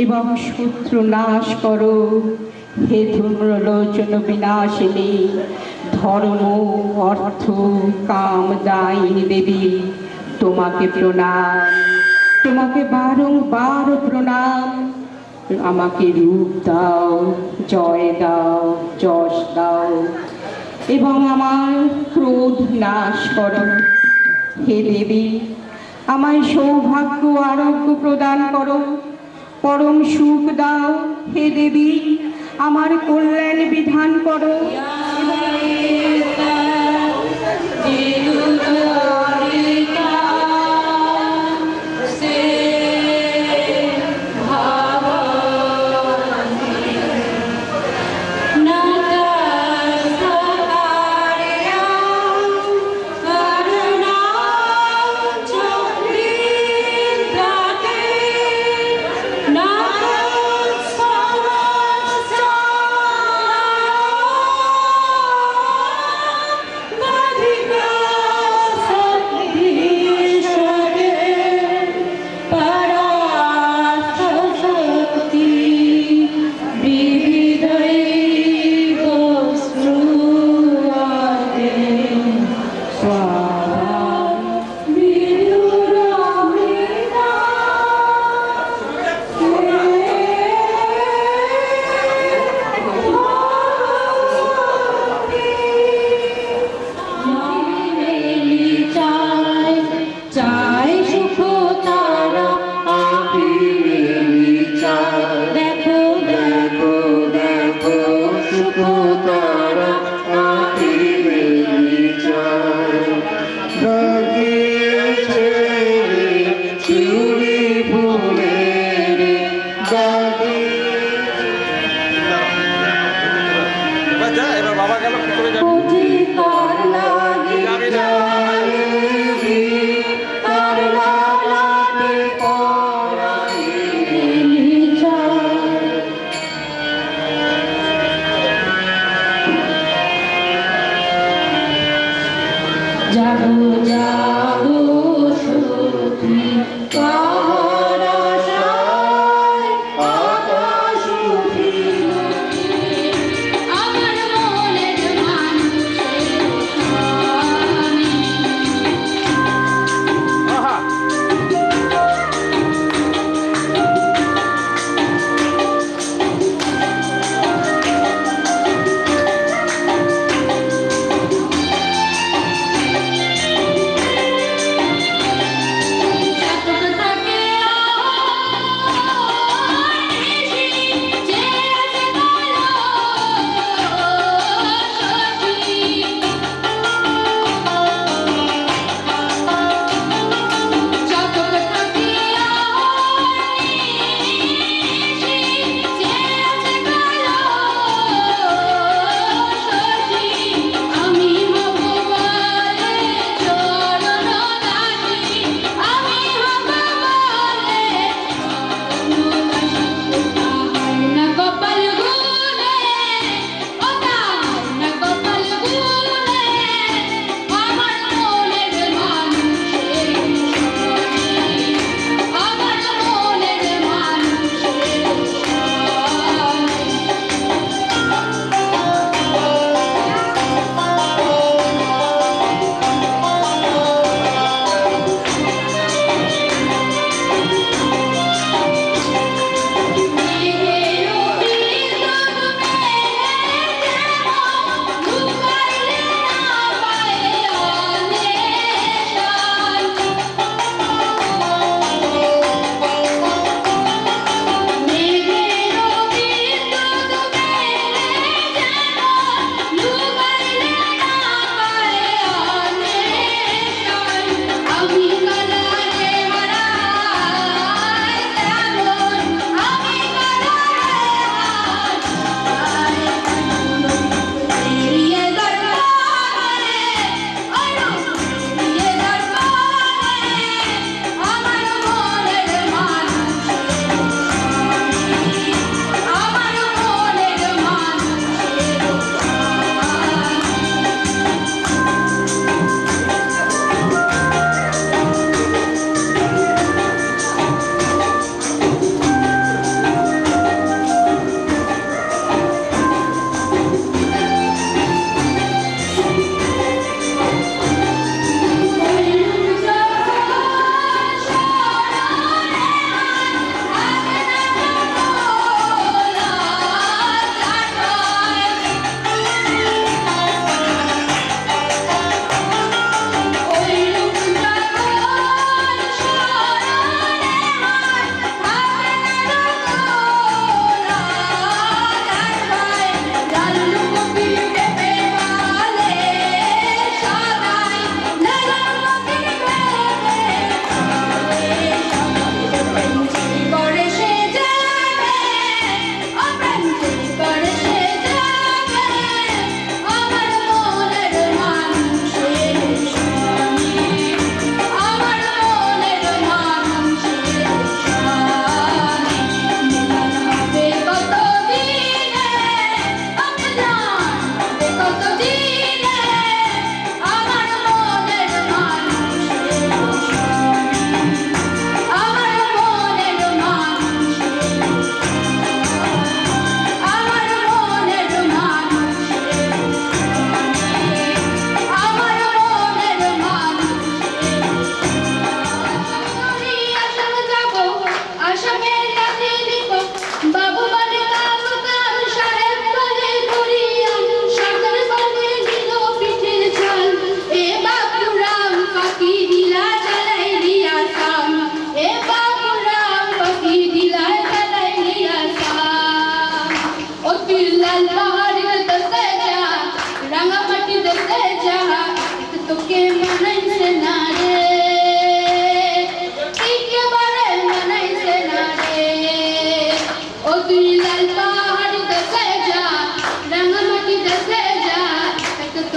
এবং শত্রু নাশ করো। হে ধূম্রলোচন বিনাশিনী, ধর্ম অর্থ কাম দায়িনী দেবী, তোমাকে প্রণাম, তোমাকে বারংবার প্রণাম। আমাকে রূপ দাও, জয় দাও, যশ দাও এবং আমার ক্রোধ নাশ করো। হে দেবী, আমায় সৌভাগ্য আরোগ্য প্রদান করো, পরম সুখ দাও। হে দেবী, আমার কল্যাণ বিধান করো।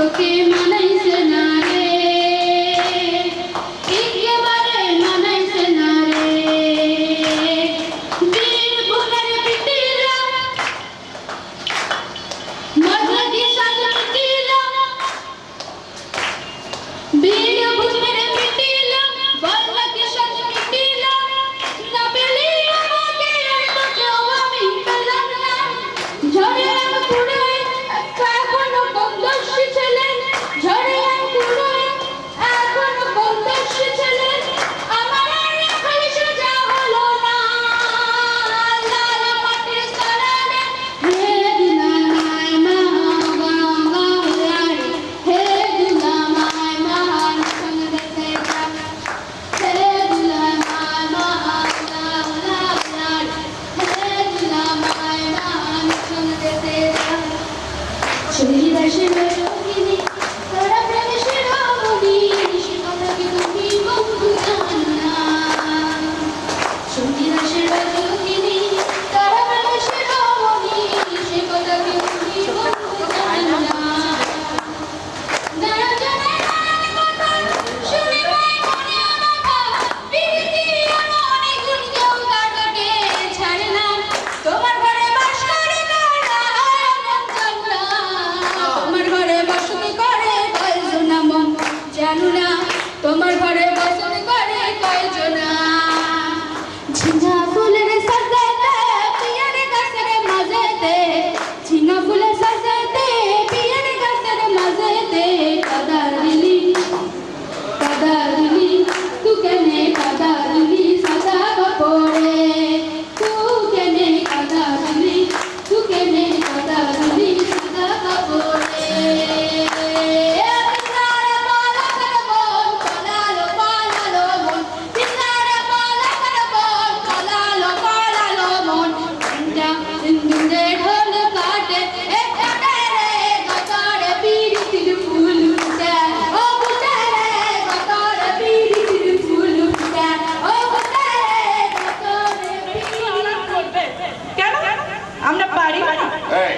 তোকে মানাইছে না রে, একেবারে মানাইছে না রে। বীরভূমের বিটিরা মজা দিয়ে সাজা দিলা, বীরভূমের বিটিরা বল্লা কি সাজা দিলা, না পেলে আমাকে তো কেউ আমি পেলাম না। ঝড়ে পুরে এখনো কমদর্শী ছেলে, ঝড়ে পুরে এখনো কমদর্শী ছেলে, আমার আর রাখাল সোজা হলো না। লাল মাটির সরানে হে দুলামায় মহাগঙ্গা, হে দুলামায় মহান সঙ্গতে যা, হে দুলামায় মহাগঙ্গা, হে দুলামায় মহান সঙ্গতে যা। শহীদাসের রোগিনী তারা প্রেমের রমণী, সে কথা কি তুমি বন্ধু জানো না। শহীদাসের রোগিনী তারা প্রেমের রমণী, সে কথা কি তুমি বন্ধু জানো না। দাঁড়া জানে নানান কথা, শুনে পাই মনে আমাকা, বিরতি অনেক গুণ কেউ কাটাকে ছাড়ে না। তোমার ঘরে বাস করে কারা মন জানো না, তোমার ঘরে বসতি করে কয়জনা মন জানো না, তোমার ঘরে বসতি করে কয়জনা। ঝিঙা ফুলের সাজাতে পিয়ার গাছের মাঝেতে, ঝিঙা ফুলের সাজাতে পিয়ার গাছের মাঝেতে, কাদা দিলি তু কেনে কাদা দিলি সাদা কাপড়ে, তু কেনে কাদা দিলি, তু কেনে কাদা দিলি সাদা কাপড়ে। পিতারে পালা করবন পালালো পালালো মন, পিতারে পালা করবন পালালো পালালো মন। সিন্দুরে ঢোল কাটে একাটে রে গতরে পিরিতির ফুল ফুটে, ও ফুটে রে গতরে পিরিতির ফুল ফুটে, ও ফুটে রে গতরে পিরিতির। কেন আমরা পারি না? এই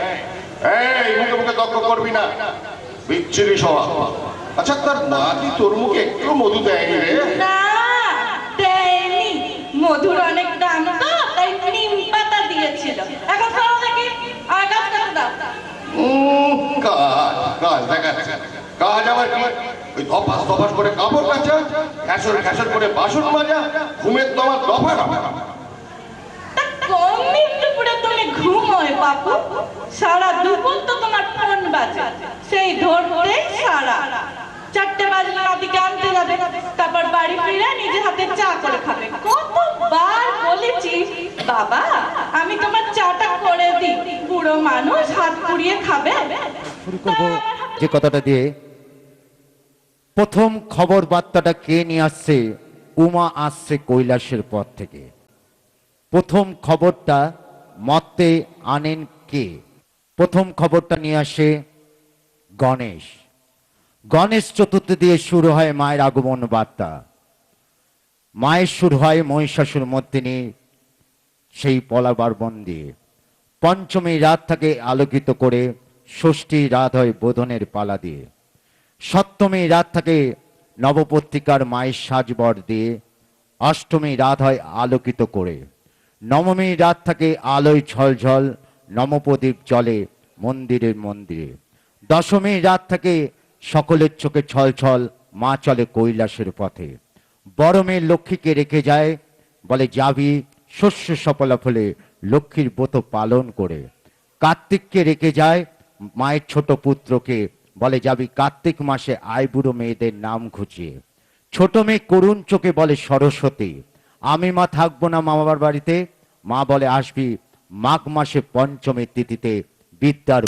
এই মুখে মুখে তর্ক করবি না, বিচ্ছিরি স্বভাব। আচ্ছা তার মা কি তোর মুখে একটু মধু দেয়নি রে? না, দেয়নি। মধুর অনেক দাম তো, তাই নিম পাতা দিয়েছিল। এখন খাও দেখি, আর কাজ করে দাও। কাজ কাজ দেখাচ্ছে, কাজ আবার কি? ওই ধপাস ধপাস করে কাপড় কাচা, ঘ্যাসর ঘ্যাসর করে বাসন মাজা, ঘুমের তো আমার দফা দফা। তা কম দুপুরে তুমি ঘুমোয় বাপু? সারা দুপুর তো তোমার ফোন বাজে, সেই ধরতে সারা 4টে বাজলে নাতিকে আনতে যাবে, তারপর বাড়ি ফিরে নিজের হাতে চা করে খাবে। কতবার বলেছি বাবা আমি তোমার চাটা করে দিই, বুড়ো মানুষ হাত পুড়িয়ে খাবে। শুরু করব যে কথাটা দিয়ে। প্রথম খবর বার্তাটা কে নিয়ে আসছে? উমা আসছে কৈলাসের পর থেকে। প্রথম খবরটা মতে আনেন কে? প্রথম খবরটা নিয়ে আসে গণেশ। গণেশ চতুর্থী দিয়ে শুরু হয় মায়ের আগমন বার্তা। মায়ের শুরু হয় মহিষাসুর মর্দিনী সেই পলাবারবন দিয়ে। পঞ্চমী রাত থাকে আলোকিত করে, ষষ্ঠী রাত হয় বোধনের পালা দিয়ে, সপ্তমী রাত থাকে নবপত্রিকার মায়ের সাজবর দিয়ে, অষ্টমী রাত হয় আলোকিত করে, নবমী রাত থাকে আলোয় ঝলঝল নবপ্রদীপ জলে মন্দিরের মন্দিরে, দশমী রাত থাকে সকলের চোখে ছলছল মা চলে কৈলাসের পথে, বড় মেয়ে লক্ষ্মীকে রেখে যায় বলে যাবি শস্য সফলা ফলে লক্ষ্মীর ব্রত পালন করে, কার্তিককে রেখে যায় মায়ের ছোট পুত্রকে বলে যাবি কার্তিক মাসে আইবুড়ো মেয়েদের নাম ঘুচিয়ে, ছোট মেয়ে করুণ চোখে বলে সরস্বতী আমি মা থাকবো না মামার বাড়িতে, মা বলে আসবি মাঘ মাসে পঞ্চমী তিথিতে বিদ্যার